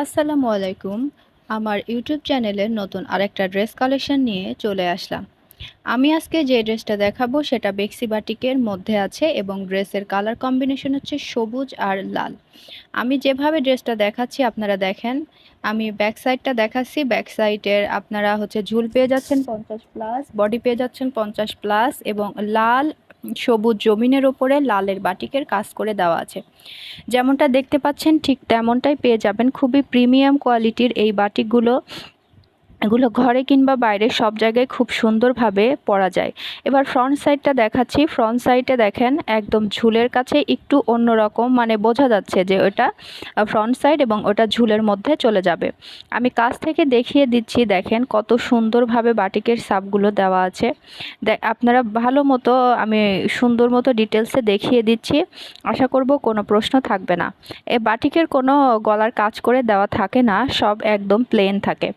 আসসালামু আলাইকুম। আমার ইউটিউব চ্যানেলের নতুন আরেকটা ড্রেস কালেকশন নিয়ে চলে আসলাম। আমি আজকে যে ড্রেসটা দেখাবো সেটা বেক্সি বাটিকের মধ্যে আছে এবং ড্রেসের কালার কম্বিনেশন হচ্ছে সবুজ আর লাল। আমি যেভাবে ড্রেসটা দেখাচ্ছি আপনারা দেখেন। আমি ব্যাক সাইডটা দেখাচ্ছি। ব্যাক সাইডের আপনারা হচ্ছে ঝুল পেয়ে যাচ্ছেন 50+, বডি পেয়ে যাচ্ছেন 50+ এবং লাল সবুজ জমিনের ওপরে লালের বাটিকের কাজ করে দেওয়া আছে। যেমনটা দেখতে পাচ্ছেন ঠিক তেমনটাই পেয়ে যাবেন। খুবই প্রিমিয়াম কোয়ালিটির এই বাটিকগুলো এগুলো ঘরে কিংবা বাইরে সব জায়গায় খুব সুন্দরভাবে পরা যায়। এবার ফ্রন্ট সাইডটা দেখাচ্ছি। ফ্রন্ট সাইডে দেখেন একদম ঝুলের কাছে একটু অন্যরকম, মানে বোঝা যাচ্ছে যে ওটা ফ্রন্ট সাইড এবং ওটা ঝুলের মধ্যে চলে যাবে। আমি কাছ থেকে দেখিয়ে দিচ্ছি, দেখেন কত সুন্দরভাবে বাটিকের সাপগুলো দেওয়া আছে। আপনারা ভালো মতো আমি সুন্দর মতো ডিটেলসে দেখিয়ে দিচ্ছি। আশা করব কোনো প্রশ্ন থাকবে না। এ বাটিকের কোনো গলার কাজ করে দেওয়া থাকে না, সব একদম প্লেন থাকে।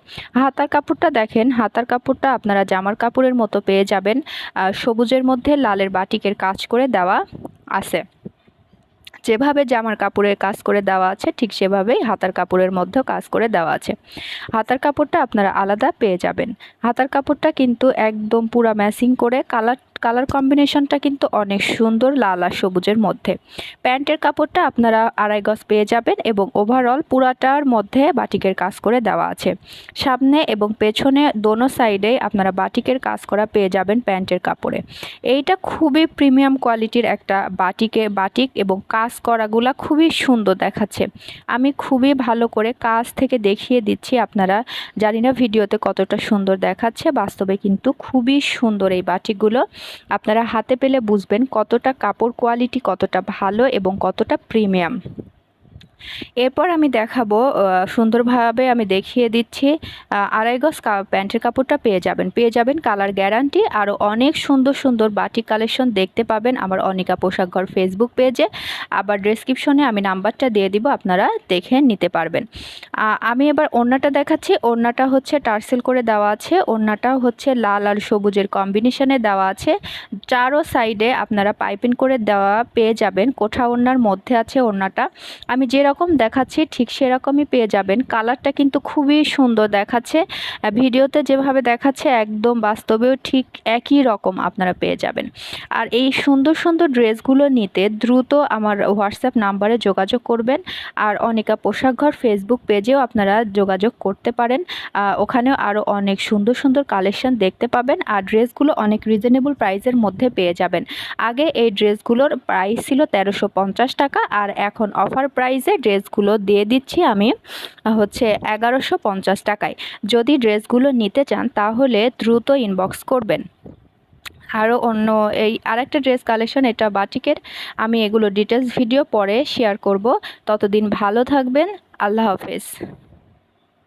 হাতার কাপড়টা দেখেন, হাতার কাপড়টা আপনারা জামার কাপড়ের মতো পেয়ে যাবেন। সবুজের মধ্যে লালের বাটিকের কাজ করে দেওয়া আছে। যেভাবে জামার কাপড়ের কাজ করে দেওয়া আছে ঠিক সেভাবেই হাতার কাপড়ের মধ্যেও কাজ করে দেওয়া আছে। হাতার কাপড়টা আপনারা আলাদা পেয়ে যাবেন। হাতার কাপড়টা কিন্তু একদম পুরা ম্যাচিং করে কালার কম্বিনেশনটা কিন্তু অনেক সুন্দর, লাল আর সবুজের মধ্যে। প্যান্টের কাপড়টা আপনারা 2.5 গজ পেয়ে যাবেন এবং ওভারঅল পুরাটার মধ্যে বাটিকের কাজ করে দেওয়া আছে। সামনে এবং পেছনে দোনো সাইডে আপনারা বাটিকের কাজ করা পেয়ে যাবেন প্যান্টের কাপড়ে। এইটা খুবই প্রিমিয়াম কোয়ালিটির একটা বাটিক এবং কাজ করাগুলা খুবই সুন্দর দেখাচ্ছে। আমি খুবই ভালো করে কাছ থেকে দেখিয়ে দিচ্ছি। আপনারা জানি না ভিডিওতে কতটা সুন্দর দেখাচ্ছে, বাস্তবে কিন্তু খুবই সুন্দর এই বাটিকগুলো। আপনারা হাতে পেলে বুঝবেন কতটা কাপড় কোয়ালিটি কতটা ভালো এবং কতটা প্রিমিয়াম। এরপর আমি দেখাবো, সুন্দরভাবে আমি দেখিয়ে দিচ্ছি। 2.5 গজ প্যান্টের কাপড়টা পেয়ে যাবেন কালার গ্যারান্টি। আরও অনেক সুন্দর সুন্দর বাটিক কালেকশন দেখতে পাবেন আমার অনিকা পোশাক ঘর ফেসবুক পেজে। আবার ডেসক্রিপশনে আমি নাম্বারটা দিয়ে দিব, আপনারা দেখে নিতে পারবেন। আমি এবার ওড়নাটা দেখাচ্ছি। ওড়নাটা হচ্ছে টার্সেল করে দেওয়া আছে। ওড়নাটা হচ্ছে লাল আর সবুজের কম্বিনেশনে দেওয়া আছে। চারো সাইডে আপনারা পাইপিং করে দেওয়া পেয়ে যাবেন। কোঠা ওড়নার মধ্যে আছে ওড়নাটা। আমি যেরকম দেখাচ্ছি ঠিক সেরকমই পেয়ে যাবেন। কালারটা কিন্তু খুবই সুন্দর দেখাচ্ছে। ভিডিওতে যেভাবে দেখাচ্ছে একদম বাস্তবেও ঠিক একই রকম আপনারা পেয়ে যাবেন। আর এই সুন্দর সুন্দর ড্রেসগুলো নিতে দ্রুত আমার হোয়াটসঅ্যাপ নাম্বারে যোগাযোগ করবেন। আর অনিকা পোশাক ঘর ফেসবুক পেজেও আপনারা যোগাযোগ করতে পারেন। ওখানেও আরও অনেক সুন্দর সুন্দর কালেকশন দেখতে পাবেন। আর ড্রেসগুলো অনেক রিজনেবল প্রাইসের মধ্যে পেয়ে যাবেন। আগে এই ড্রেসগুলোর প্রাইস ছিল 1350 টাকা, আর এখন অফার প্রাইসে ড্রেসগুলো দিয়ে দিচ্ছি আমি হচ্ছে 1150 টাকায়। যদি ড্রেসগুলো নিতে চান তাহলে দ্রুত ইনবক্স করবেন। আরও অন্য এই আরেকটা ড্রেস কালেকশন, এটা বাটিকের। আমি এগুলো ডিটেলস ভিডিও পরে শেয়ার করব। ততদিন ভালো থাকবেন। আল্লাহ হাফেজ।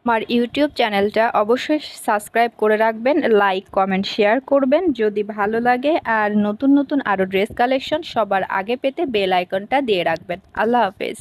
আমার ইউটিউব চ্যানেলটা অবশ্যই সাবস্ক্রাইব করে রাখবেন, লাইক কমেন্ট শেয়ার করবেন যদি ভালো লাগে। আর নতুন নতুন আরও ড্রেস কালেকশন সবার আগে পেতে বেল আইকনটা দিয়ে রাখবেন। আল্লাহ হাফেজ।